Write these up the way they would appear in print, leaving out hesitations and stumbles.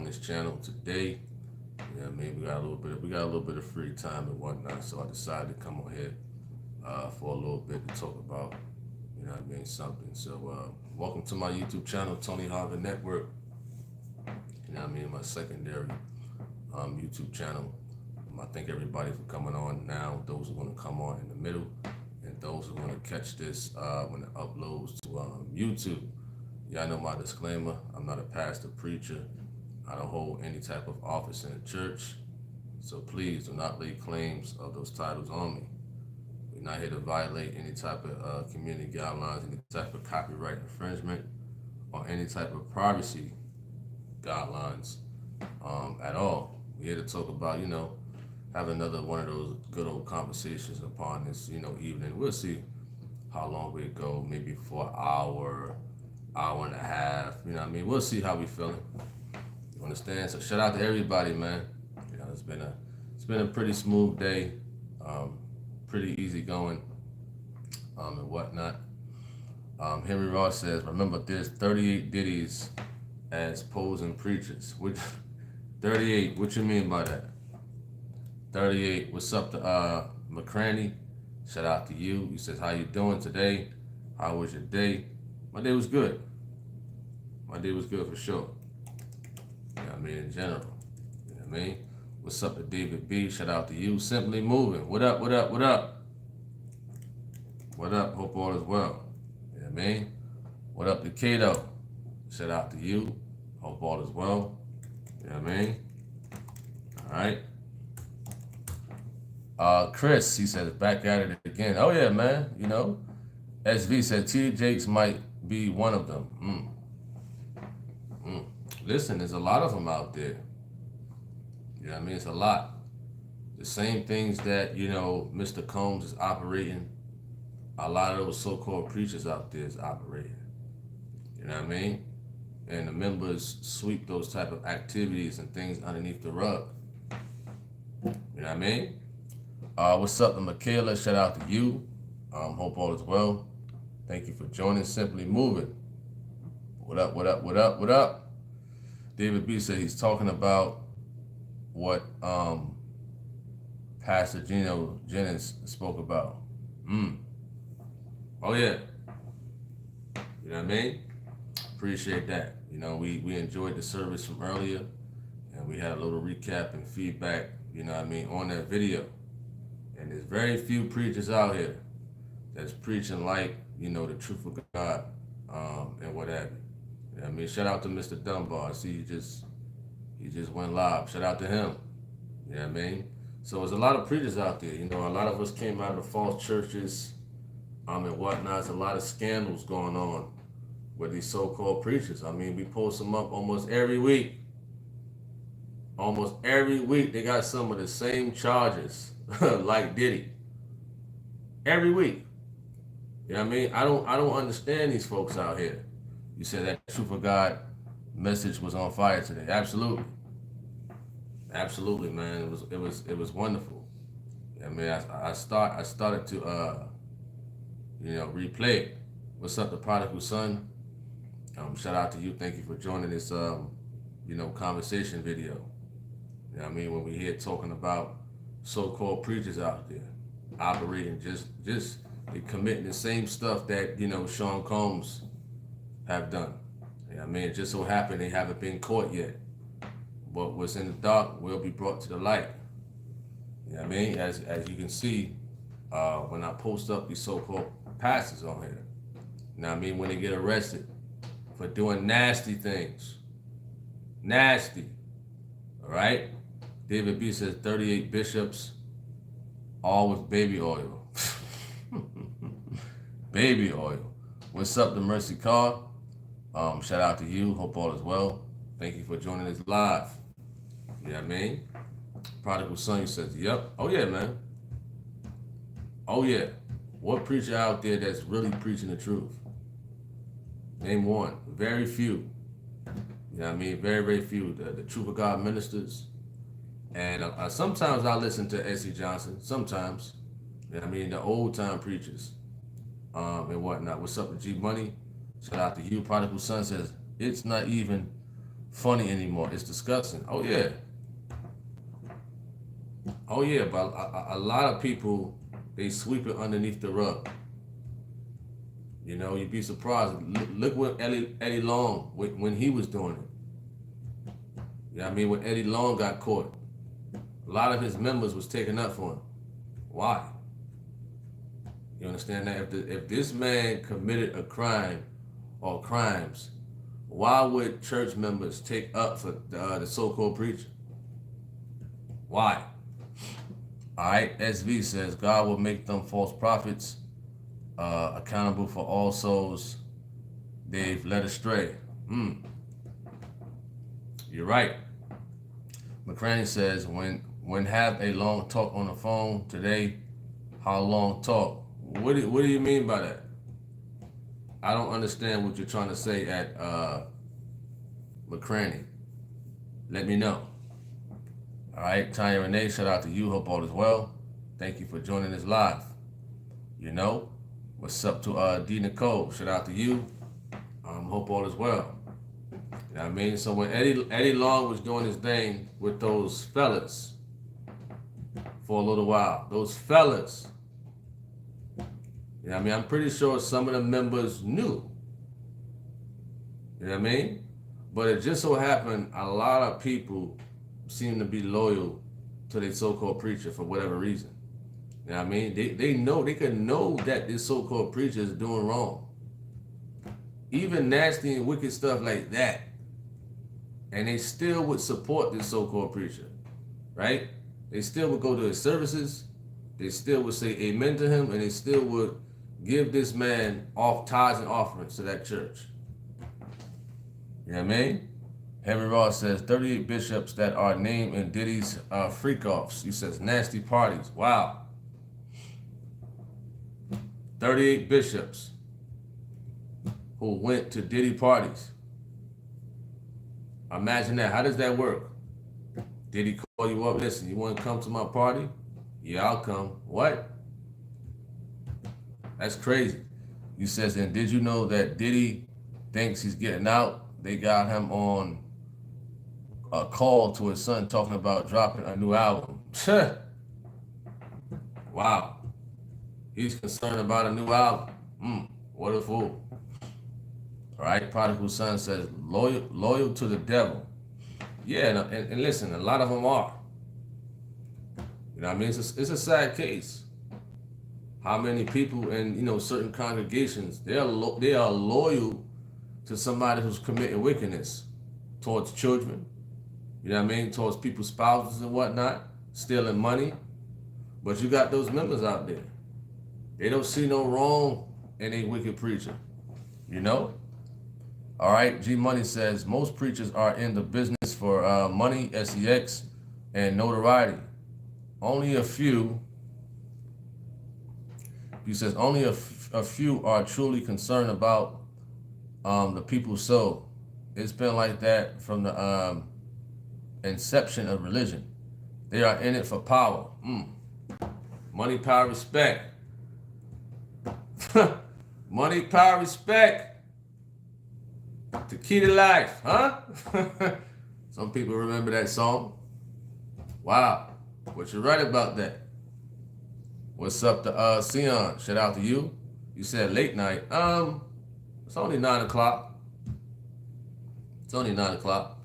on this channel today. You know what I mean? We got a little bit of free time and whatnot, so I decided to come on here for a little bit to talk about, you know what I mean, something. So welcome to my YouTube channel, Tony Harvin Network. You know what I mean? My secondary YouTube channel. I thank everybody for coming on now, those who are going to come on in the middle, and those who are going to catch this when it uploads to YouTube. Y'all know my disclaimer. I'm not a pastor, preacher. I don't hold any type of office in the church. So please do not lay claims of those titles on me. We're not here to violate any type of community guidelines, any type of copyright infringement, or any type of privacy guidelines at all. We're here to talk about, have another one of those good old conversations upon this, evening. We'll see how long we go, maybe for an hour and a half. You know what I mean? We'll see how we feeling. You understand? So shout out to everybody, man. It's been a pretty smooth day, pretty easy going, and whatnot. Henry Ross says, remember, there's 38 Diddys as posing preachers. Which 38? What you mean by that? 38. What's up to McCranny? Shout out to you. He says, how you doing today? How was your day? My day was good. My day was good for sure. You know what I mean? In general. You know what I mean? What's up to David B? Shout out to you. Simply moving. What up, what up, what up? What up? Hope all is well. You know what I mean? What up to Kato? Shout out to you. Hope all is well. You know what I mean? All right. Chris, he says, back at it again. Oh, yeah, man. SV said T. Jakes might be one of them. Listen, there's a lot of them out there. You know what I mean? It's a lot. The same things that, Mr. Combs is operating, a lot of those so-called preachers out there is operating. You know what I mean? And the members sweep those type of activities and things underneath the rug. You know what I mean? What's up to Michaela? Shout out to you. Hope all is well. Thank you for joining Simply Moving. What up, what up, what up, what up? David B said he's talking about what Pastor Gino Jennings spoke about. Oh, yeah. You know what I mean? Appreciate that. We enjoyed the service from earlier, and we had a little recap and feedback, on that video. And there's very few preachers out here that's preaching like, the truth of God, and what have you. You know what I mean? Shout out to Mr. Dunbar. I see he just went live. Shout out to him. You know what I mean? So there's a lot of preachers out there. A lot of us came out of false churches, and whatnot. There's a lot of scandals going on with these so-called preachers. We post them up almost every week. Almost every week they got some of the same charges like Diddy. Every week. You know what I mean? I don't understand these folks out here. You said that Truth of God message was on fire today. Absolutely. Absolutely, man. It was wonderful. I started to replay it. What's up, the prodigal son? Shout out to you. Thank you for joining this conversation video. You know what I mean? When we here talking about so-called preachers out there operating just they committing the same stuff that, Sean Combs have done. You know what I mean? It just so happened they haven't been caught yet. But what's in the dark will be brought to the light. You know what I mean? As you can see, when I post up these so-called pastors on here, you know what I mean? When they get arrested for doing nasty things. Nasty. All right? David B says 38 bishops, all with baby oil. Baby oil. What's up to Mercy Carr? Shout out to you. Hope all is well. Thank you for joining us live. You know what I mean? Prodigal son says, yep. Oh, yeah, man. Oh, yeah. What preacher out there that's really preaching the truth? Name one. Very few. You know what I mean? Very, very few. The Truth of God ministers. And sometimes I listen to S.C. Johnson. Sometimes. You know what I mean? The old time preachers. And whatnot. What's up with G Money? Shout out to you. Prodigal son says, it's not even funny anymore. It's disgusting. Oh yeah. Oh yeah, but a lot of people, they sweep it underneath the rug. You know, you'd be surprised. Look what Eddie Long, when he was doing it. You know what I mean? When Eddie Long got caught, a lot of his members was taken up for him. Why? You understand that? If this man committed a crime or crimes, why would church members take up for the so-called preacher? Why? All right, SV says, God will make them false prophets accountable for all souls they've led astray. You're right. McCraney says, when have a long talk on the phone today, how long talk? What do you mean by that? I don't understand what you're trying to say at McCraney. Let me know. All right, Tanya Renee, shout out to you. Hope all is well. Thank you for joining us live. You know, what's up to D Nicole? Shout out to you. Hope all is well. You know what I mean? So when Eddie Long was doing his thing with those fellas for a little while, those fellas, you know what I mean? I'm pretty sure some of the members knew. You know what I mean? But it just so happened a lot of people seem to be loyal to their so-called preacher for whatever reason. You know what I mean? They could know that this so-called preacher is doing wrong. Even nasty and wicked stuff like that. And they still would support this so-called preacher. Right? They still would go to his services. They still would say amen to him. And they still would give this man off tithes and offerings to that church. You know what I mean? Henry Ross says 38 bishops that are named in Diddy's freak-offs. He says nasty parties. Wow. 38 bishops who went to Diddy parties. Imagine that. How does that work? Diddy call you up? Listen, you want to come to my party? Yeah, I'll come. What? That's crazy. He says, and did you know that Diddy thinks he's getting out? They got him on a call to his son talking about dropping a new album. Wow. He's concerned about a new album. What a fool. All right, Prodigal Son says, loyal to the devil. Yeah, and listen, a lot of them are. You know what I mean? It's a sad case. How many people in, you know, certain congregations, they are loyal to somebody who's committing wickedness towards children, you know what I mean, towards people's spouses and whatnot, stealing money. But you got those members out there. They don't see no wrong in a wicked preacher, you know? All right, G Money says, most preachers are in the business for money, sex, and notoriety. Only a few, he says, only a few are truly concerned about the people's soul. It's been like that from the inception of religion. They are in it for power. Money, power, respect. Money, power, respect. The key to life, huh? Some people remember that song. Wow. But you're right about that. What's up to Sion? Shout out to you. You said late night. It's only 9 o'clock. It's only 9 o'clock.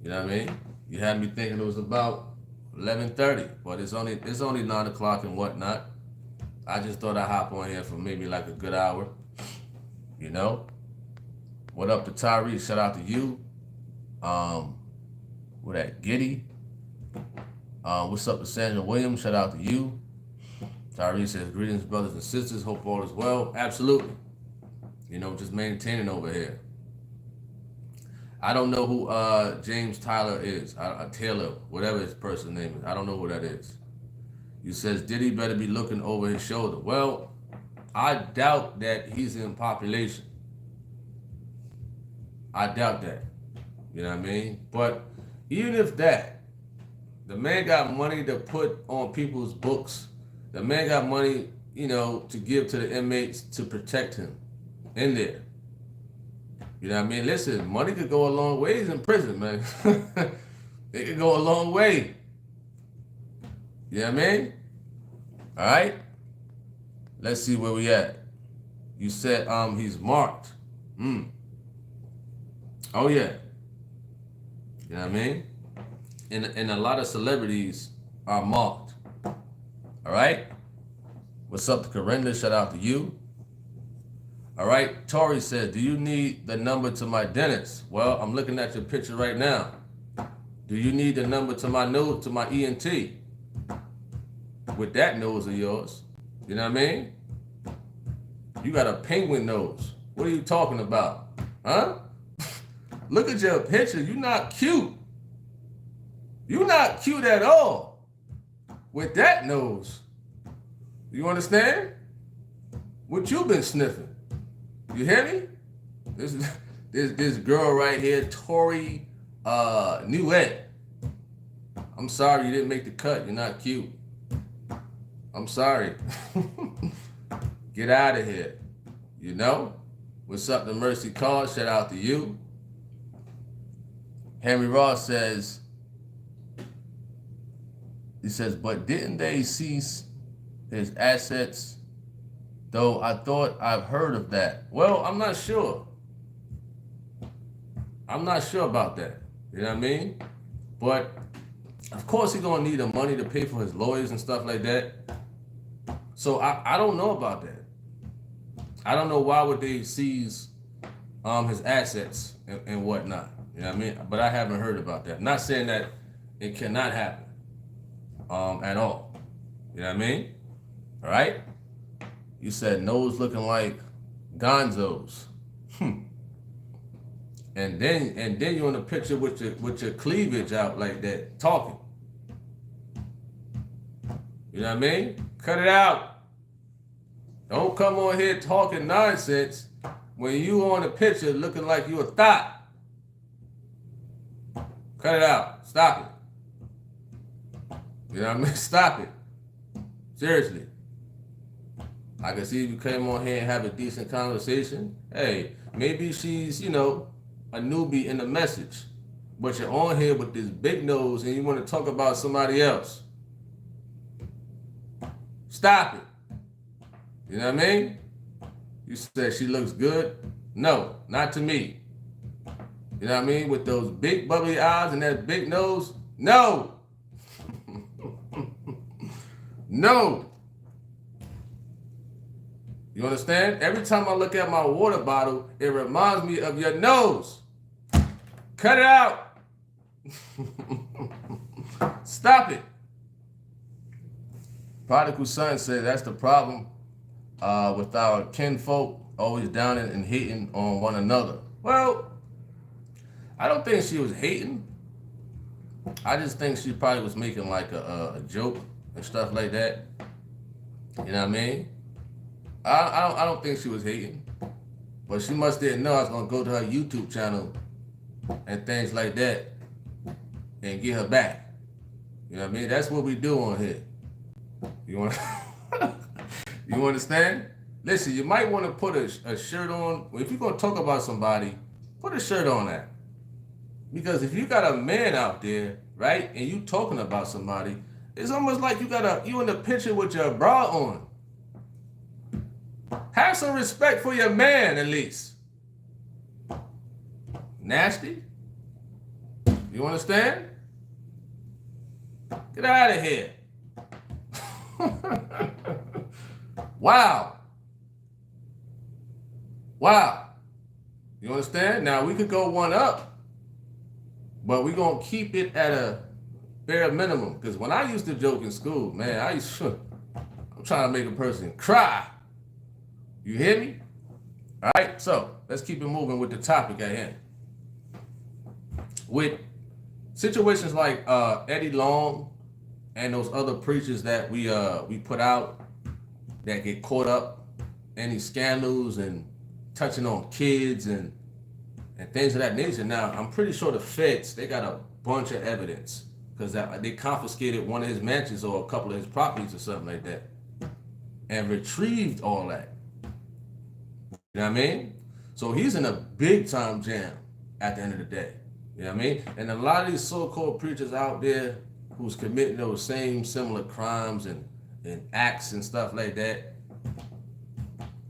You know what I mean? You had me thinking it was about 11:30, but it's only 9 o'clock and whatnot. I just thought I'd hop on here for maybe like a good hour. You know? What up to Tyree? Shout out to you. What that Giddy? What's up to Sandra Williams? Shout out to you. Tyree says, greetings, brothers and sisters. Hope all is well. Absolutely. You know, just maintaining over here. I don't know who James Tyler is. Taylor, whatever his person's name is. I don't know who that is. You says, Diddy better be looking over his shoulder. Well, I doubt that he's in population. I doubt that. You know what I mean? But even if that, the man got money to put on people's books. The man got money, you know, to give to the inmates to protect him in there. You know what I mean? Listen, money could go a long ways in prison, man. It could go a long way. You know what I mean? All right. Let's see where we at. You said he's marked. Oh yeah. You know what I mean? And a lot of celebrities are marked. All right. What's up to Corinda? Shout out to you. All right. Tori says, do you need the number to my dentist? Well, I'm looking at your picture right now. Do you need the number to my nose, to my ENT? With that nose of yours. You know what I mean? You got a penguin nose. What are you talking about? Huh? Look at your picture. You're not cute. You're not cute at all. With that nose. You understand? What you been sniffing? You hear me? This girl right here, Tori Newett. I'm sorry you didn't make the cut. You're not cute. I'm sorry. Get out of here. You know? What's up to Mercy Call? Shout out to you. Henry Ross says, he says, but didn't they seize his assets? Though I thought I've heard of that. Well, I'm not sure. I'm not sure about that. You know what I mean? But of course he's gonna need the money to pay for his lawyers and stuff like that. So I don't know about that. I don't know why would they seize his assets and whatnot. You know what I mean? But I haven't heard about that. Not saying that it cannot happen at all. You know what I mean? All right? You said nose looking like Gonzo's. And then you're in a picture with your cleavage out like that, talking. You know what I mean? Cut it out. Don't come on here talking nonsense when you on the picture looking like you a thought. Cut it out. Stop it. You know what I mean? Stop it. Seriously. I can see if you came on here and have a decent conversation. Hey, maybe she's, you know, a newbie in the message. But you're on here with this big nose and you want to talk about somebody else. Stop it. You know what I mean? You said she looks good? No, not to me. You know what I mean? With those big bubbly eyes and that big nose? No. No. You understand? Every time I look at my water bottle, it reminds me of your nose. Cut it out. Stop it. Prodigal Son said that's the problem with our kinfolk always downing and hating on one another. Well, I don't think she was hating. I just think she probably was making like a joke and stuff like that. You know what I mean? I don't think she was hating. But she must didn't know I was going to go to her YouTube channel and things like that and get her back. You know what I mean? That's what we do on here. You want you understand? Listen, you might want to put a shirt on. If you're going to talk about somebody, put a shirt on that. Because if you got a man out there, right, and you talking about somebody, it's almost like you in the picture with your bra on. Have some respect for your man, at least. Nasty. You understand? Get out of here. Wow. Wow. You understand? Now, we could go one up, but we're going to keep it at a bare minimum. Because when I used to joke in school, man, I'm trying to make a person cry. You hear me? All right, so let's keep it moving with the topic at hand. With situations like Eddie Long and those other preachers that we put out that get caught up in these scandals and touching on kids and things of that nature. Now, I'm pretty sure the feds, they got a bunch of evidence because they confiscated one of his mansions or a couple of his properties or something like that and retrieved all that. You know what I mean? So he's in a big time jam at the end of the day. You know what I mean? And a lot of these so-called preachers out there who's committing those same similar crimes and acts and stuff like that,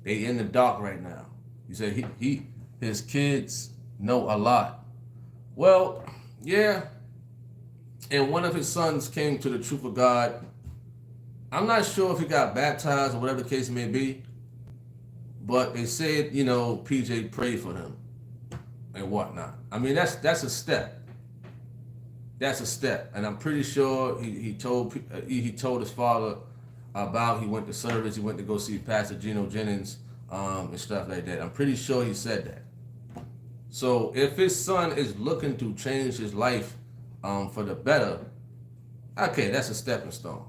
they in the dark right now. You say his kids know a lot. Well, yeah. And one of his sons came to the truth of God. I'm not sure if he got baptized or whatever the case may be, but they said, PJ prayed for him and whatnot. I mean, that's a step. That's a step, and I'm pretty sure he told his father about he went to service, he went to go see Pastor Geno Jennings and stuff like that. I'm pretty sure he said that. So if his son is looking to change his life for the better, okay, that's a stepping stone.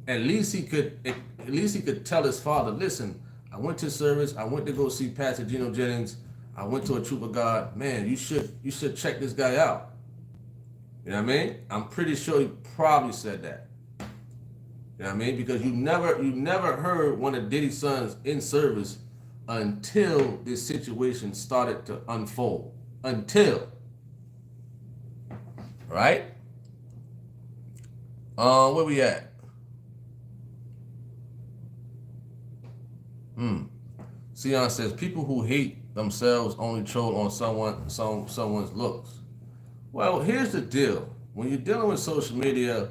At least he could tell his father, listen, I went to service, I went to go see Pastor Geno Jennings, I went to a troop of God. Man, you should check this guy out. You know what I mean? I'm pretty sure he probably said that. You know what I mean? Because you never heard one of Diddy's sons in service until this situation started to unfold. Until. Right? Where we at? Sion says people who hate themselves only troll on someone's looks. Well, here's the deal. When you're dealing with social media,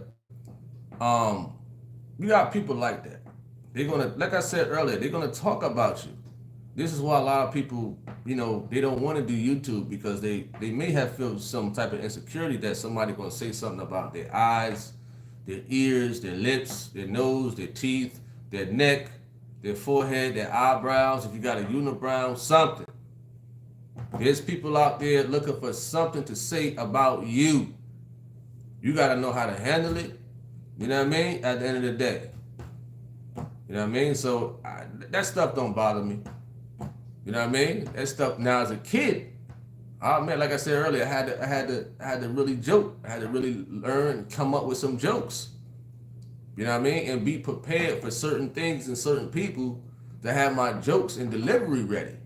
you got people like that. They're gonna, like I said earlier, they're gonna talk about you. This is why a lot of people, they don't want to do YouTube because they may have felt some type of insecurity that somebody gonna say something about their eyes, their ears, their lips, their nose, their teeth, their neck, their forehead, their eyebrows, if you got a unibrow, something. There's people out there looking for something to say about you. You got to know how to handle it. You know what I mean? At the end of the day. You know what I mean? So that stuff don't bother me. You know what I mean? That stuff now as a kid. Oh man, like I said earlier, I had to really joke. I had to really learn and come up with some jokes. You know what I mean? And be prepared for certain things and certain people to have my jokes and delivery ready.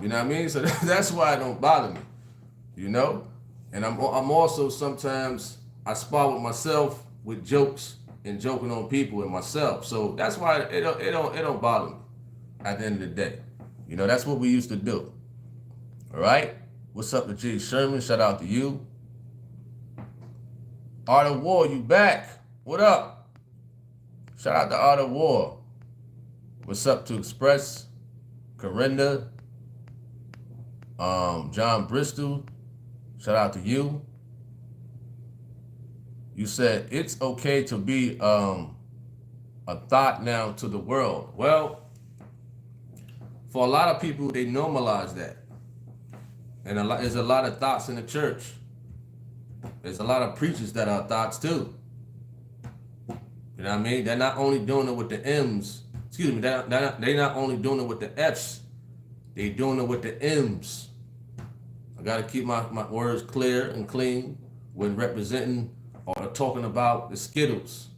You know what I mean? So that's why it don't bother me. And I'm also sometimes I spar with myself with jokes and joking on people and myself. So that's why it don't bother me at the end of the day. That's what we used to do. All right? What's up to G Sherman? Shout out to you. Art of War, you back. What up? Shout out to Art of War. What's up to Express? Corinda. John Bristol. Shout out to you. You said it's okay to be a thought now to the world. Well, for a lot of people, they normalize that. And there's a lot of thoughts in the church. There's a lot of preachers that are thoughts too. You know what I mean? They're not only doing it with the M's. Excuse me. They're not only doing it with the F's. They're doing it with the M's. I got to keep my words clear and clean when representing or talking about the Skittles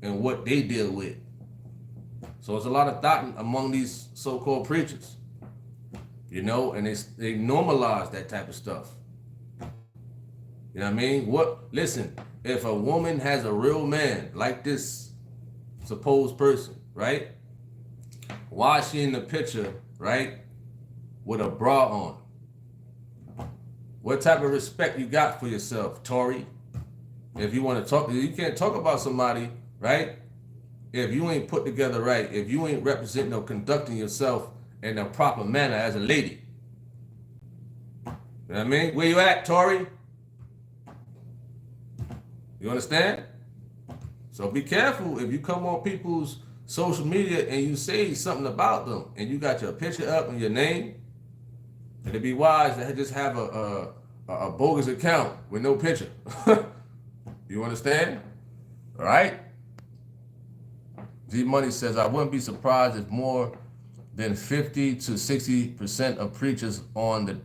and what they deal with. So there's a lot of thought among these so-called preachers. And they normalize that type of stuff. You know what I mean? Listen, if a woman has a real man like this supposed person, right? Why is she in the picture, right? With a bra on? What type of respect you got for yourself, Tory? If you want to talk, you can't talk about somebody, right? If you ain't put together right, if you ain't representing or conducting yourself in a proper manner as a lady. You know what I mean? Where you at, Tory? You understand? So be careful if you come on people's social media and you say something about them and you got your picture up and your name. It'd be wise to just have a bogus account with no picture. You understand? All right? G Money says, I wouldn't be surprised if more than 50 to 60% of preachers on the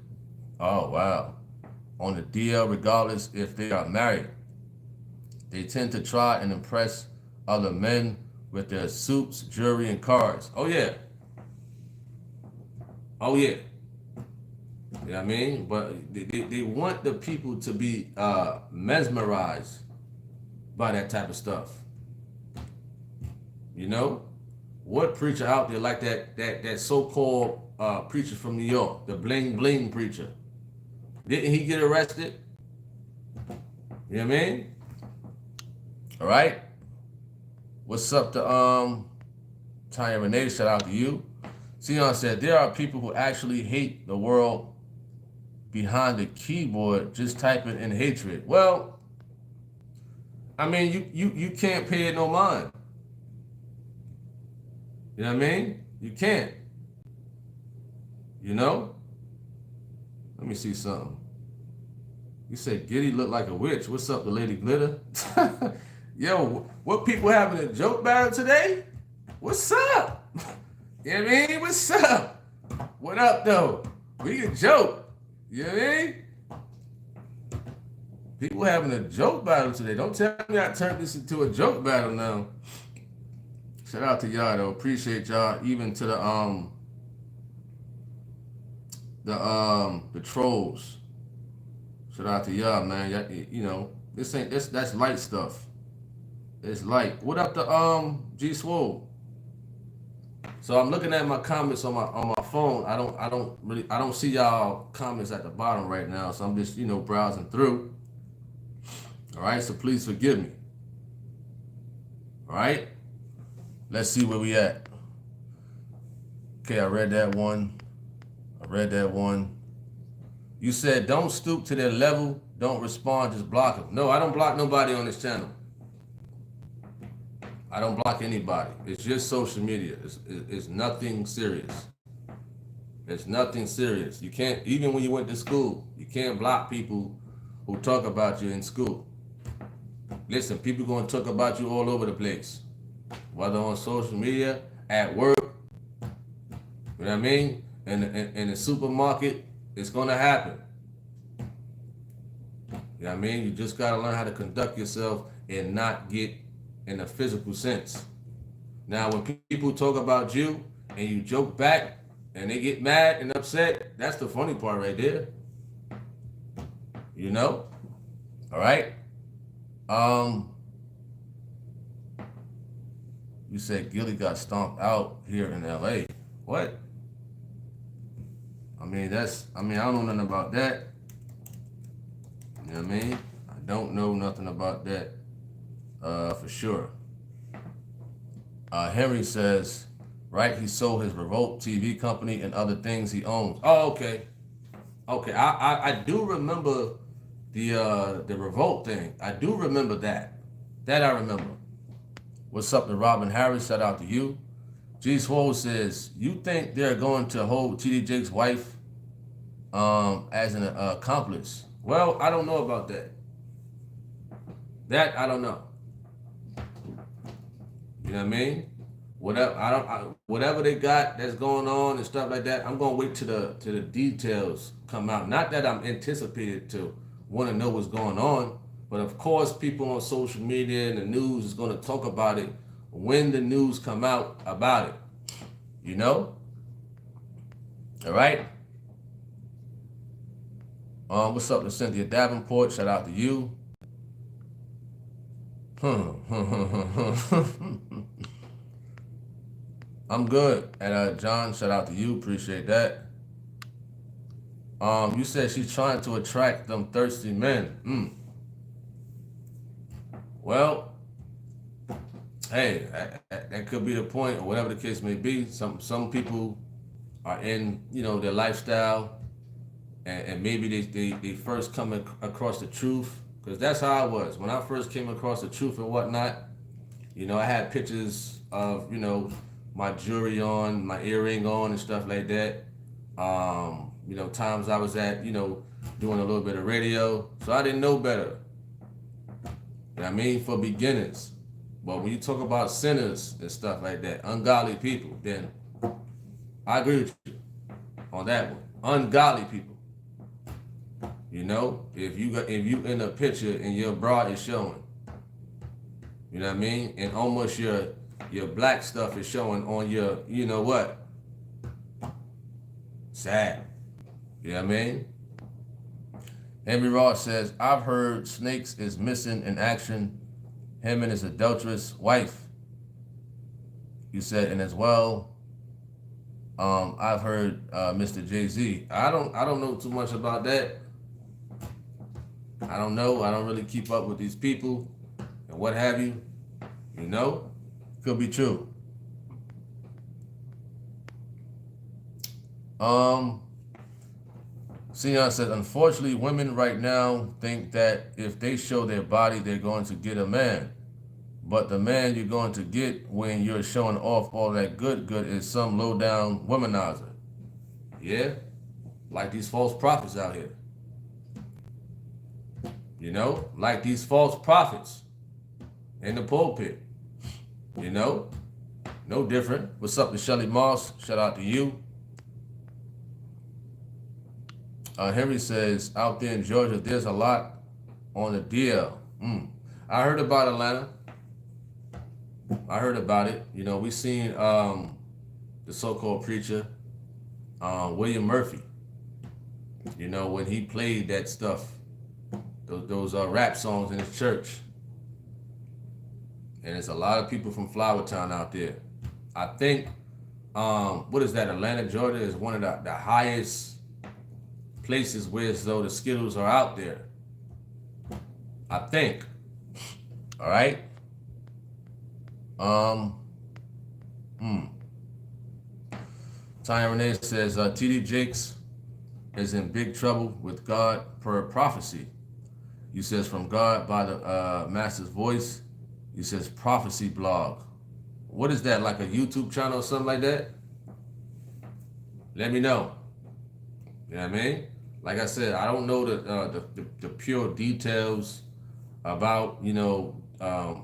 DL, regardless if they are married. They tend to try and impress other men with their suits, jewelry, and cars. Oh yeah. You know what I mean? But they want the people to be mesmerized by that type of stuff. You know? What preacher out there like that so-called preacher from New York, the bling bling preacher? Didn't he get arrested? You know what I mean? All right. What's up to Tanya Renee? Shout out to you. Sion said there are people who actually hate the world behind the keyboard, just typing in hatred. Well, I mean, you can't pay it no mind. You know what I mean? You can't. You know? Let me see something. You said Giddy looked like a witch. What's up, the Lady Glitter? Yo, what people having a joke battle today? What's up? You know what I mean? What's up? What up, though? We can joke. You know what I mean? People having a joke battle today. Don't tell me I turned this into a joke battle now. Shout out to y'all, though. Appreciate y'all. Even to the trolls. Shout out to y'all, man. You know, that's light stuff. It's light. What up to G Swole? So I'm looking at my comments on my phone. I don't see y'all comments at the bottom right now. So I'm just, you know, browsing through. All right, so please forgive me. All right, let's see where we at. Okay, I read that one. You said don't stoop to their level, don't respond, just block them. No, I don't block nobody on this channel. I don't block anybody. It's just social media. It's nothing serious. It's nothing serious. You can't, even when you went to school, you can't block people who talk about you in school. Listen, people going to talk about you all over the place. Whether on social media, at work, you know what I mean? In the supermarket, it's going to happen. You know what I mean? You just got to learn how to conduct yourself and not get in a physical sense. Now, when people talk about you and you joke back and they get mad and upset, that's the funny part right there. You know? All right? You said Gilly got stomped out here in LA. What? I mean, I don't know nothing about that. You know what I mean? I don't know nothing about that for sure. Henry says, right, he sold his Revolt TV company and other things he owns. Oh, okay. Okay, I do remember the Revolt thing. I do remember that. That I remember. What's up to Robin Harris? Shout out to you. G Swole says, you think they're going to hold TD Jake's wife as an accomplice? Well, I don't know about that. That I don't know. You know what I mean? Whatever they got that's going on and stuff like that, I'm gonna wait till the details come out. Not that I'm anticipated to want to know what's going on, but of course, people on social media and the news is gonna talk about it when the news come out about it. You know? All right. What's up to Cynthia Davenport? Shout out to you. I'm good. And John, shout out to you. Appreciate that. You said she's trying to attract them thirsty men. Well, hey, that could be the point, or whatever the case may be. Some people are in, you know, their lifestyle, and maybe they first come across the truth, because that's how I was when I first came across the truth and whatnot. You know, I had pictures of, you know, my jewelry on, my earring on, and stuff like that. You know, times I was at, you know, doing a little bit of radio, so I didn't know better. You know what I mean? For beginners. But when you talk about sinners and stuff like that, ungodly people, then I agree with you on that one. Ungodly people. You know, if you in a picture and your bra is showing, you know what I mean, and almost your black stuff is showing on your, you know what? Sad. You know what I mean? Henry Ross says, I've heard Snakes is missing in action, him and his adulterous wife. You said, and as well, I've heard Mr. Jay-Z. I don't know too much about that. I don't know. I don't really keep up with these people and what have you. You know? Could be true. Sion says, unfortunately, women right now think that if they show their body, they're going to get a man. But the man you're going to get when you're showing off all that good is some low-down womanizer. Yeah? Like these false prophets out here. You know? Like these false prophets in the pulpit. You know? No different. What's up to Shelly Moss? Shout out to you. Henry says, out there in Georgia, there's a lot on the DL. I heard about Atlanta. I heard about it. You know, we seen the so-called preacher, William Murphy. You know, when he played that stuff, those rap songs in his church. And there's a lot of people from Flowertown out there. I think, what is that? Atlanta, Georgia is one of the highest places where as though the Skittles are out there. I think. All right. Tanya Renee says, T.D. Jakes is in big trouble with God per prophecy. You says from God by the Master's voice. You says prophecy blog. What is that? Like a YouTube channel or something like that? Let me know. You know what I mean? Like I said, I don't know the pure details about, you know,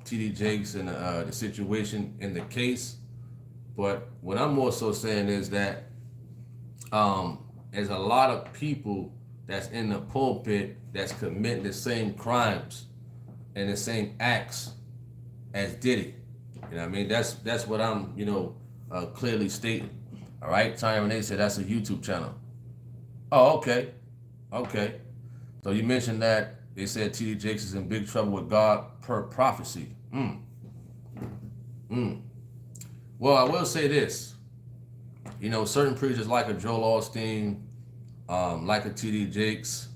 T.D. Jakes and the situation in the case. But what I'm more so saying is that there's a lot of people that's in the pulpit that's committing the same crimes and the same acts as Diddy. You know what I mean? That's what I'm, you know, clearly stating. All right? Tanya Renee said that's a YouTube channel. Oh, okay. Okay. So you mentioned that they said T.D. Jakes is in big trouble with God per prophecy. Well, I will say this. You know, certain preachers like a Joel Osteen, like a T.D. Jakes,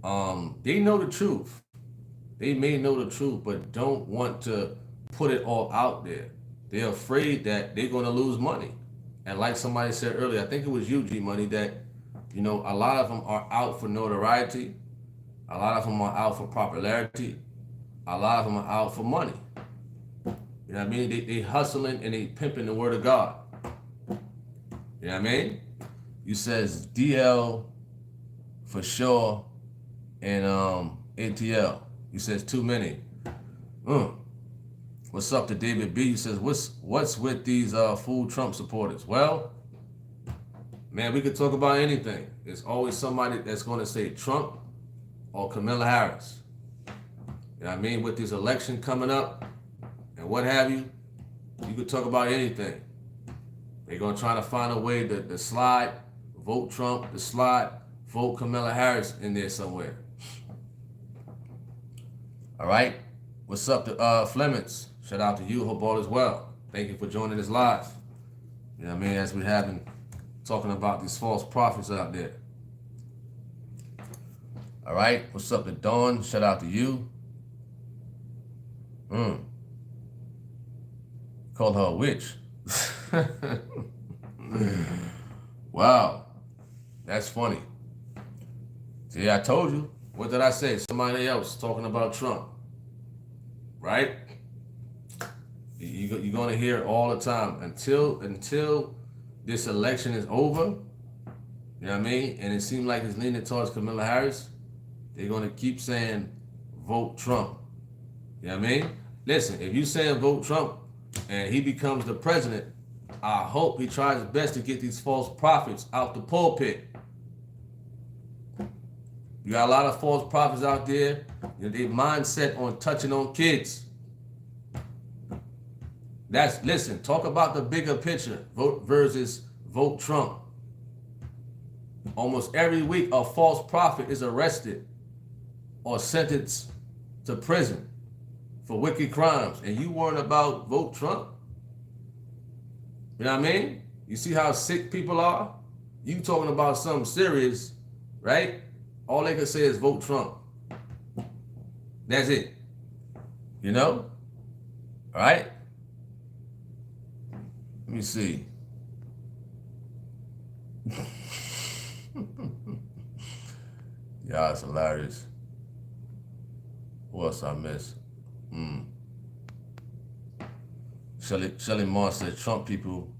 they know the truth. They may know the truth, but don't want to put it all out there. They're afraid that they're going to lose money. And like somebody said earlier, I think it was you, G Money, that, you know, a lot of them are out for notoriety. A lot of them are out for popularity. A lot of them are out for money. You know what I mean? They hustling and they pimping the word of God. You know what I mean? You says DL for sure and ATL. You says too many. What's up to David B? You says what's with these fool Trump supporters? Well, man, we could talk about anything. There's always somebody that's going to say Trump or Kamala Harris. You know what I mean? With this election coming up and what have you, you could talk about anything. They're going to try to find a way to slide, vote Trump, to slide, vote Kamala Harris in there somewhere. All right? What's up to Flemings? Shout out to you. Hope all is well. Thank you for joining us live. You know what I mean? As we have been talking about these false prophets out there. All right? What's up to Dawn? Shout out to you. Called her a witch. Wow. That's funny. See, I told you. What did I say? Somebody else talking about Trump. Right? You're going to hear it all the time. Until this election is over, you know what I mean? And it seems like it's leaning towards Kamala Harris. They're going to keep saying, vote Trump. You know what I mean? Listen, if you saying vote Trump and he becomes the president, I hope he tries his best to get these false prophets out the pulpit. You got a lot of false prophets out there. You know, their mindset on touching on kids. Listen, talk about the bigger picture. Vote versus vote Trump. Almost every week, a false prophet is arrested or sentenced to prison for wicked crimes. And you worrying about vote Trump? You know what I mean? You see how sick people are? You talking about something serious, right? All they can say is vote Trump. That's it. You know? All right? Let me see. Yeah, it's hilarious. Who else I miss? Shelly Moore said, Trump people,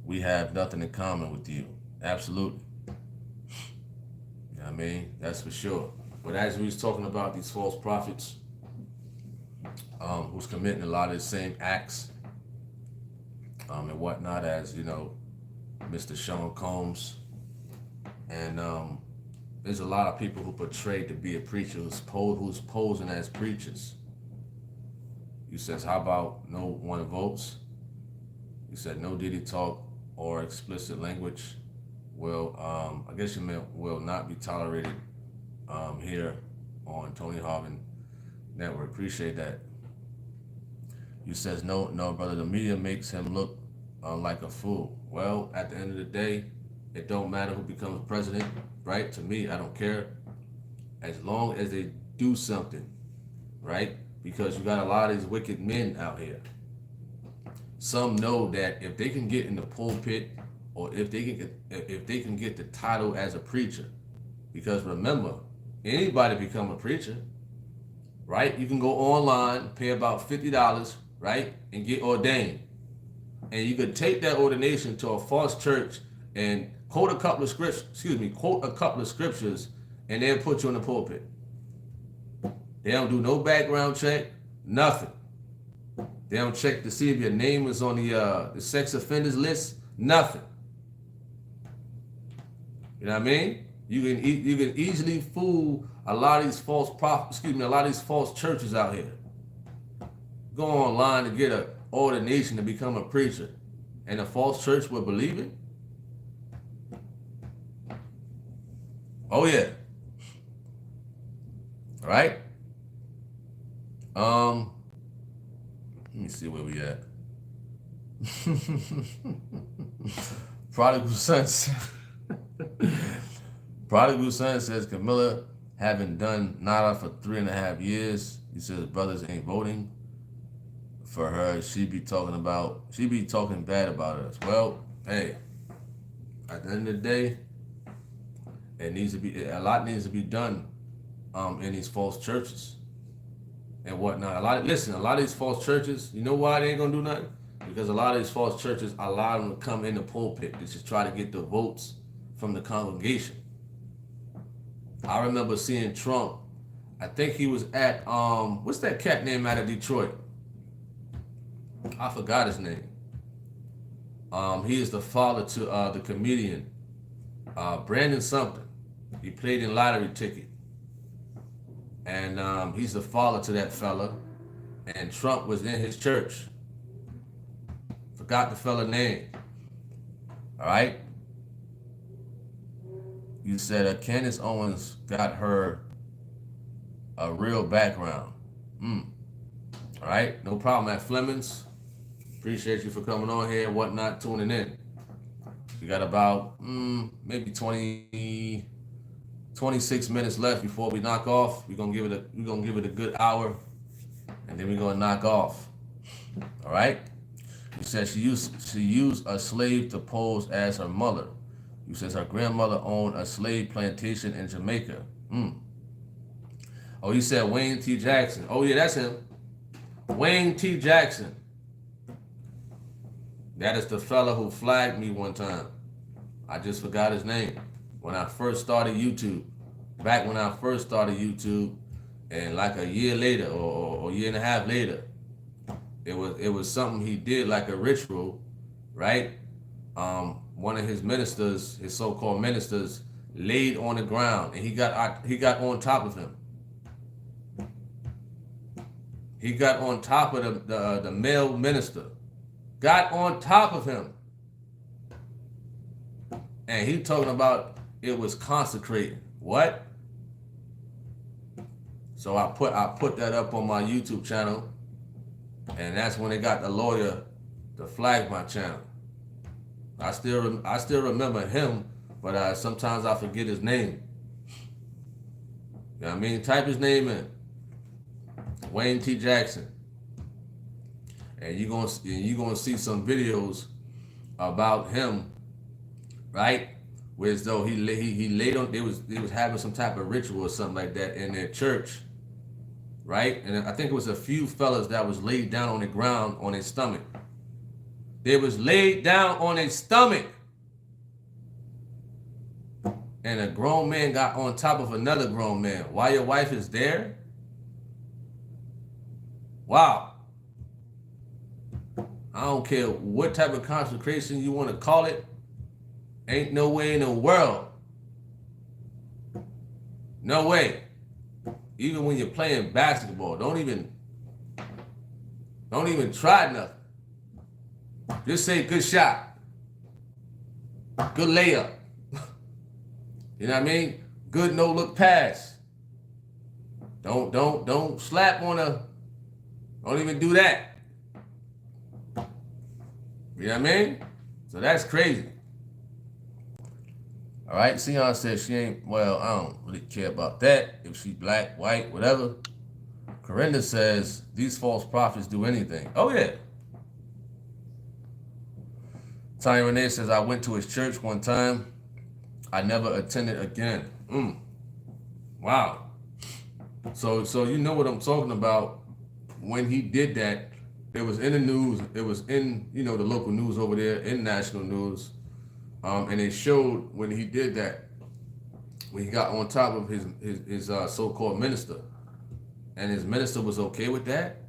we have nothing in common with you. Absolutely. You know what I mean? That's for sure. But as we was talking about these false prophets, who's committing a lot of the same acts and whatnot as, you know, Mr. Sean Combs. And there's a lot of people who portray to be a preacher who's posing as preachers. You says, how about no one votes? You said no Diddy talk or explicit language will, I guess you meant will not be tolerated here on Tony Harvin Network. Appreciate that. You says, no, brother, the media makes him look like a fool. Well, at the end of the day, it don't matter who becomes president, right? To me, I don't care. As long as they do something, right? Because you got a lot of these wicked men out here. Some know that if they can get in the pulpit, or if they can get the title as a preacher, because remember, anybody become a preacher, right? You can go online, pay about $50, right, and get ordained, and you could take that ordination to a false church and quote a couple of scriptures, and they'll put you in the pulpit. They don't do no background check, nothing. They don't check to see if your name is on the sex offenders list, nothing. You know what I mean? You can easily fool a lot of these false prophets, a lot of these false churches out here. Go online to get an ordination to become a preacher, and a false church will believe it. Oh yeah. All right. Let me see where we at. Prodigal Son says Camilla haven't done nada for 3.5 years. He says brothers ain't voting for her. She be talking bad about us. Well, hey, at the end of the day, a lot needs to be done in these false churches and whatnot. A lot of these false churches, you know why they ain't gonna do nothing? Because a lot of these false churches allow them to come in the pulpit to just try to get the votes from the congregation. I remember seeing Trump, I think he was at, what's that cat name out of Detroit? I forgot his name. He is the father to the comedian, Brandon something. He played in Lottery Ticket. And he's the father to that fella. And Trump was in his church. Forgot the fella name. All right? You said Candace Owens got her a real background. All right? No problem at Fleming's. Appreciate you for coming on here and whatnot, tuning in. We got about maybe 26 minutes left before we knock off. We're gonna give it a good hour, and then we're gonna knock off. All right. You said she used a slave to pose as her mother. You said her grandmother owned a slave plantation in Jamaica. Oh, you said Wayne T. Jackson. Oh yeah, that's him. Wayne T. Jackson. That is the fella who flagged me one time. I just forgot his name. When I first started YouTube, and like a year later or a year and a half later, it was something he did, like a ritual, right? One of his ministers, his so-called ministers, laid on the ground, and he got on top of him. He got on top of the male minister, got on top of him. And he talking about it was consecrating. What? So I put that up on my YouTube channel, and that's when they got the lawyer to flag my channel. I still remember him, but sometimes I forget his name. You know what I mean? Type his name in, Wayne T. Jackson, and you're gonna see some videos about him, right? Where as though he laid on, they was having some type of ritual or something like that in their church, right? And I think it was a few fellas that was laid down on the ground on their stomach. They was laid down on their stomach. And a grown man got on top of another grown man while your wife is there? Wow. I don't care what type of consecration you want to call it. Ain't no way in the world. No way. Even when you're playing basketball, don't even try nothing. Just say good shot. Good layup. You know what I mean? Good no look pass. Don't slap on don't even do that. You know what I mean? So that's crazy. All right, Sion says she ain't, well, I don't really care about that. If she black, white, whatever. Corinda says these false prophets do anything. Oh yeah. Tanya Renee says I went to his church one time. I never attended again. Wow. So you know what I'm talking about. When he did that, it was in the news. It was in, the local news over there, in national news. And they showed when he did that, when he got on top of his so-called minister. And his minister was okay with that?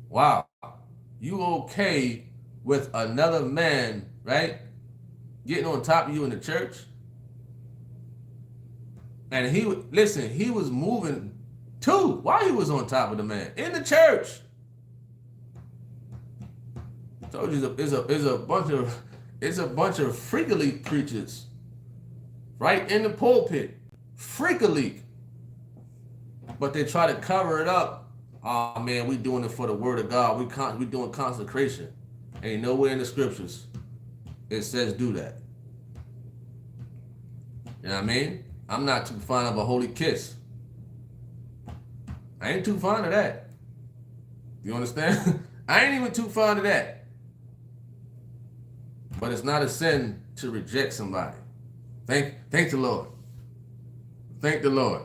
Wow. You okay with another man, right, getting on top of you in the church? And he was moving too while he was on top of the man in the church. I told you it's a bunch of freak-a-leak preachers right in the pulpit, freak-a-leak. But they try to cover it up. Oh man, we doing it for the word of God. We doing consecration. Ain't nowhere in the scriptures it says do that. You know what I mean? I'm not too fond of a holy kiss. I ain't too fond of that. You understand? I ain't even too fond of that. But it's not a sin to reject somebody. Thank the Lord. Thank the Lord.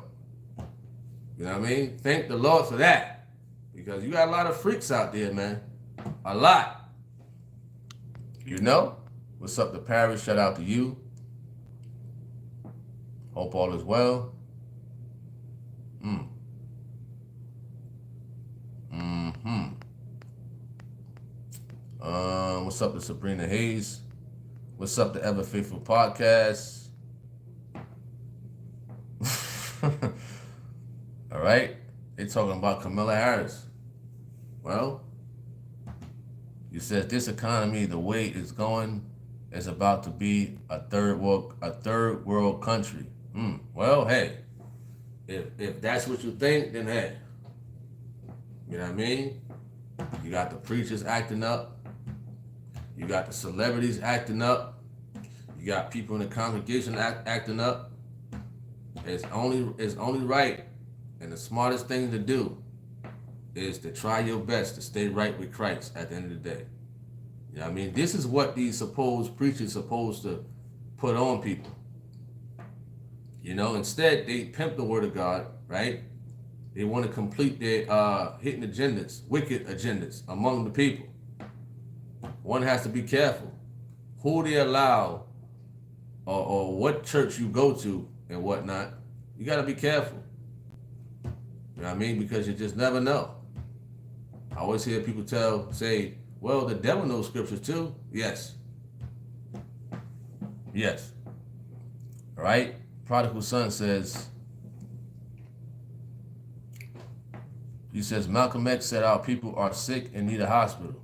You know what I mean? Thank the Lord for that. Because you got a lot of freaks out there, man. A lot. You know? What's up to Paris? Shout out to you. Hope all is well. What's up to Sabrina Hayes? What's up to Ever Faithful Podcast? All right. They talking about Kamala Harris. Well, you said this economy, the way it's going, is about to be a third world country. Well, hey, if that's what you think, then hey, you know what I mean? You got the preachers acting up. You got the celebrities acting up. You got people in the congregation acting up. It's only right, and the smartest thing to do is to try your best to stay right with Christ at the end of the day. You know what I mean? This is what these supposed preachers supposed to put on people. Instead they pimp the word of God, right? They want to complete their hidden agendas, wicked agendas among the people. One has to be careful who they allow or what church you go to and whatnot. You got to be careful. You know what I mean? Because you just never know. I always hear people say, well, the devil knows scriptures too. Yes. Yes. All right. Prodigal son says, Malcolm X said our people are sick and need a hospital.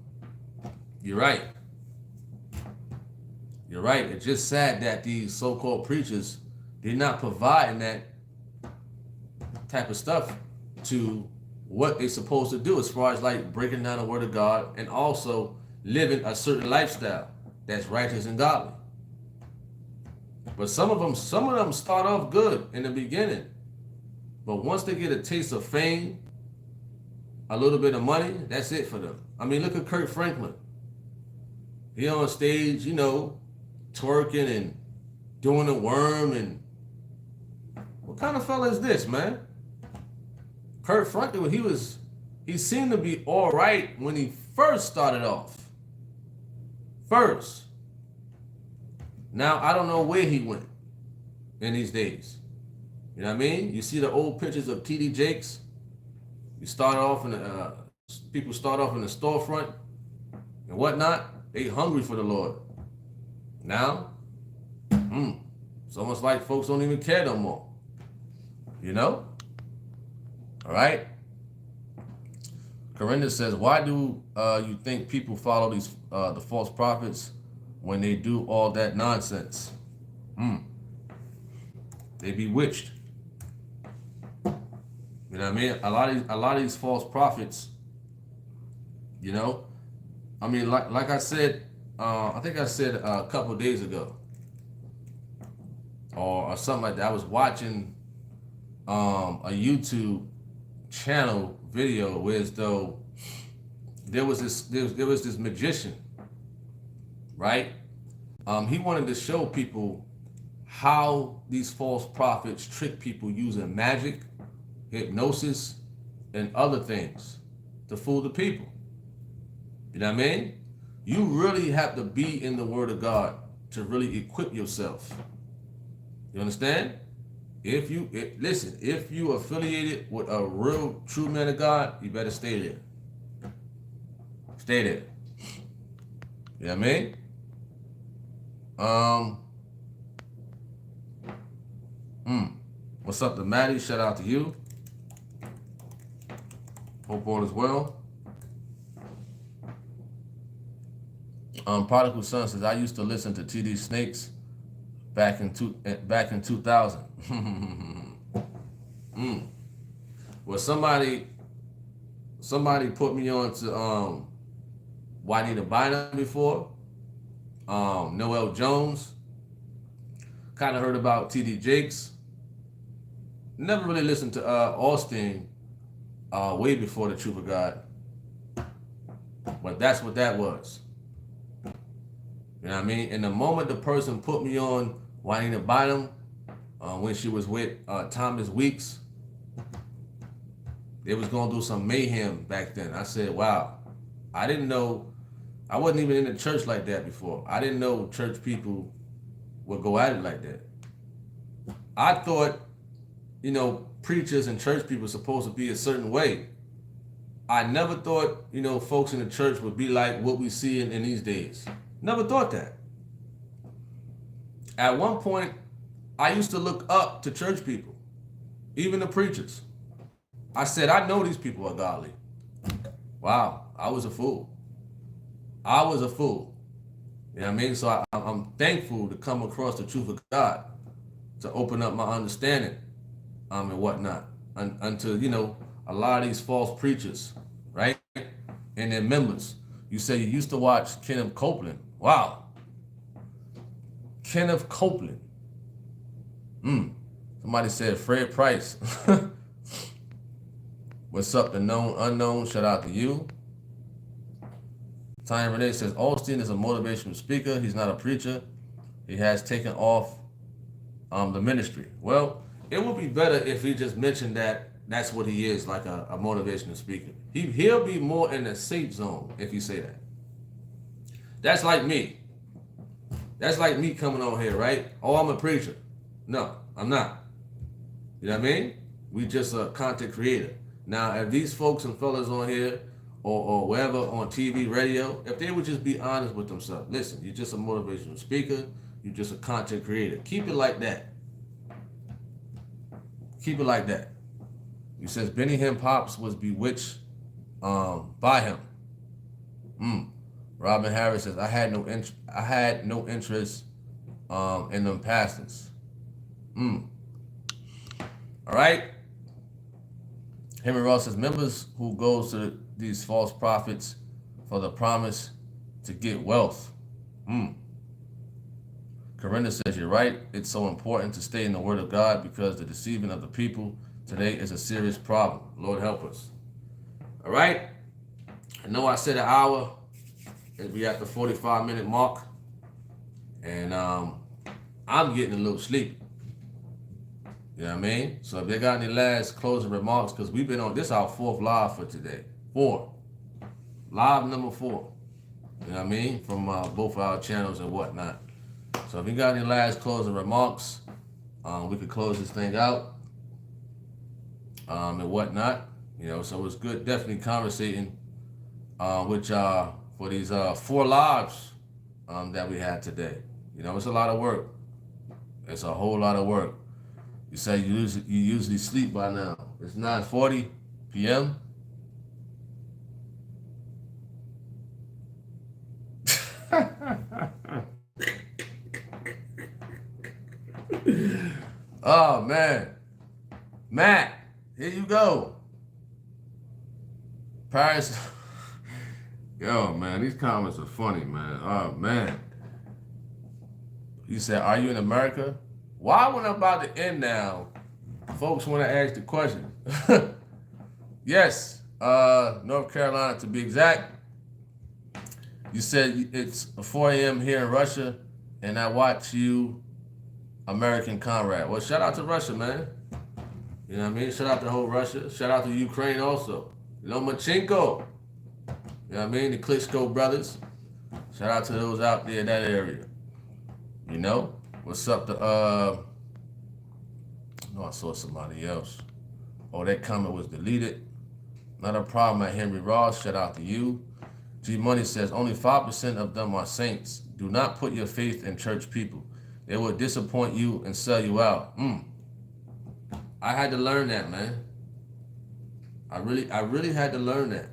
You're right. You're right. It's just sad that these so-called preachers, they're not providing that type of stuff to what they're supposed to do as far as like breaking down the word of God and also living a certain lifestyle that's righteous and godly. But some of them start off good in the beginning. But once they get a taste of fame, a little bit of money, that's it for them. I mean, look at Kirk Franklin. He on stage, twerking and doing the worm, and what kind of fella is this, man? Kirk Franklin, he seemed to be all right when he first started off. First. Now, I don't know where he went in these days. You know what I mean? You see the old pictures of T.D. Jakes. You start off in the, people start off in the storefront and whatnot. They hungry for the Lord. Now, it's almost like folks don't even care no more. All right? Corinda says, why do you think people follow these the false prophets when they do all that nonsense? They bewitched. You know what I mean? A lot of these false prophets, I mean, like I said, I think I said a couple of days ago, or something like that. I was watching a YouTube channel video where as though there was this magician, right? He wanted to show people how these false prophets trick people using magic, hypnosis, and other things to fool the people. You know what I mean? You really have to be in the Word of God to really equip yourself. You understand? If you affiliated with a real true man of God, you better stay there. Stay there. You know what I mean? What's up to Maddie? Shout out to you. Hope all is well. Prodigal Son says, I used to listen to T.D. Snakes back in 2000. Well, somebody put me on to Juanita Bynum before. Noel Jones. Kind of heard about T.D. Jakes. Never really listened to Austin way before the Truth of God. But that's what that was. You know what I mean? And the moment the person put me on Juanita Bynum, when she was with Thomas Weeks, they was going to do some mayhem back then. I said, wow, I didn't know, I wasn't even in the church like that before. I didn't know church people would go at it like that. I thought, preachers and church people were supposed to be a certain way. I never thought, folks in the church would be like what we see in these days. Never thought that. At one point, I used to look up to church people, even the preachers. I said, I know these people are godly. Wow, I was a fool. You know what I mean? So I'm thankful to come across the truth of God, to open up my understanding and whatnot, unto, a lot of these false preachers, right? And their members. You say you used to watch Kenneth Copeland. Wow. Kenneth Copeland. Somebody said Fred Price. What's up, the known unknown? Shout out to you. Tanya Renee says, Austin is a motivational speaker. He's not a preacher. He has taken off the ministry. Well, it would be better if he just mentioned that that's what he is, like a motivational speaker. He'll be more in the safe zone if you say that. That's like me. That's like me coming on here, right? Oh, I'm a preacher. No, I'm not. You know what I mean? We just a content creator. Now, if these folks and fellas on here or wherever on TV, radio, if they would just be honest with themselves, listen, you're just a motivational speaker, you're just a content creator. Keep it like that. Keep it like that. He says Benny Hinn Pops was bewitched by him. Robin Harris says, I had no interest and them pastors. All right. Henry Ross says, members who goes to these false prophets for the promise to get wealth. Corinda says, you're right. It's so important to stay in the word of God because the deceiving of the people today is a serious problem. Lord help us. All right. I know I said an hour. We at the 45-minute mark. And I'm getting a little sleepy. You know what I mean? So if they got any last closing remarks, because we've been on this our 4th live for today. 4. Live number 4. You know what I mean? From both our channels and whatnot. So if you got any last closing remarks, we could close this thing out and whatnot. You know, so it's good, definitely conversating with y'all for these 4 lives that we had today. You know, it's a lot of work. It's a whole lot of work. You say you usually sleep by now. It's 9:40 p.m. Oh, man. Matt, here you go. Paris. Yo, man, these comments are funny, man. Oh, man. You said, are you in America? Why, when I'm about to end now, folks want to ask the question? Yes, North Carolina to be exact. You said it's 4 a.m. here in Russia, and I watch you, American comrade. Well, shout out to Russia, man. You know what I mean? Shout out to whole Russia. Shout out to Ukraine also. Lomachenko. You know what I mean? The Klitschko brothers. Shout out to those out there in that area. You know? What's up to, oh, I saw somebody else. Oh, that comment was deleted. Not a problem at Henry Ross. Shout out to you. G Money says, only 5% of them are saints. Do not put your faith in church people. They will disappoint you and sell you out. I had to learn that, man. I really had to learn that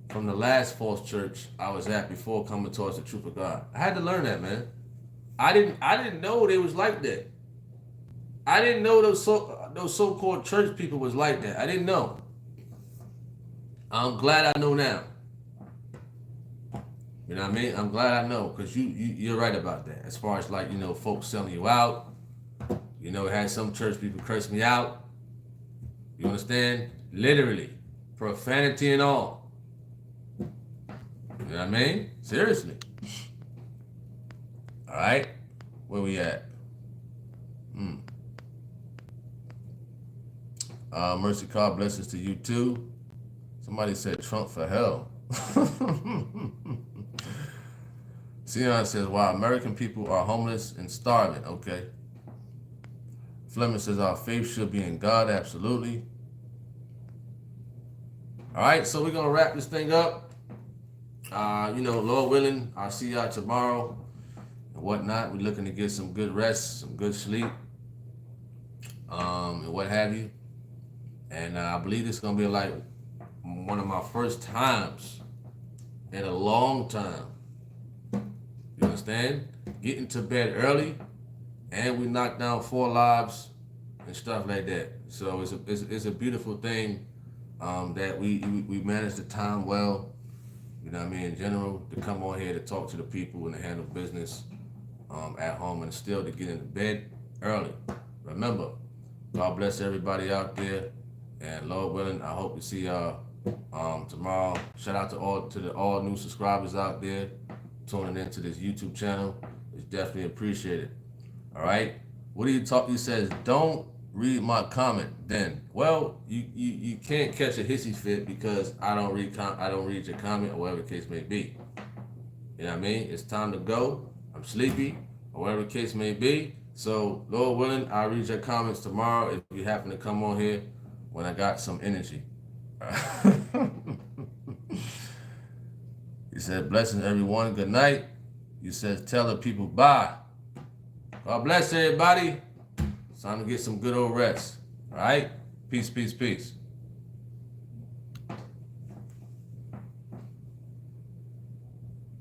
from the last false church I was at before coming towards the truth of God. I had to learn that, man. I didn't know they was like that. I didn't know those so-called church people was like that. I didn't know. I'm glad I know now. You know what I mean? I'm glad I know, because you're right about that. As far as, like, you know, folks selling you out. You know, it had some church people curse me out. You understand? Literally. Profanity and all. You know what I mean? Seriously. All right? Where we at? Mercy Car, blessings to you too. Somebody said Trump for hell. Sion says, wow, American people are homeless and starving. Okay. Fleming says, our faith should be in God. Absolutely. All right, so we're going to wrap this thing up. You know, Lord willing, I'll see y'all tomorrow and whatnot. We're looking to get some good rest, some good sleep, and what have you. And I believe it's going to be like one of my first times in a long time. You understand? Getting to bed early, and we knocked down 4 lives and stuff like that. So it's a beautiful thing that we managed the time well. You know what I mean? In general, to come on here to talk to the people and to handle business at home, and still to get into bed early. Remember, God bless everybody out there, and Lord willing, I hope to see y'all tomorrow. Shout out to all new subscribers out there tuning into this YouTube channel. It's definitely appreciated. All right. What do you talk? He says, don't read my comment. Then, well, you can't catch a hissy fit because I don't read your comment, or whatever the case may be. You know what I mean? It's time to go. I'm sleepy, or whatever the case may be. So, Lord willing, I'll read your comments tomorrow if you happen to come on here when I got some energy. He said, blessings everyone. Good night. You said, tell the people bye. God bless everybody. It's time to get some good old rest. All right? Peace, peace, peace.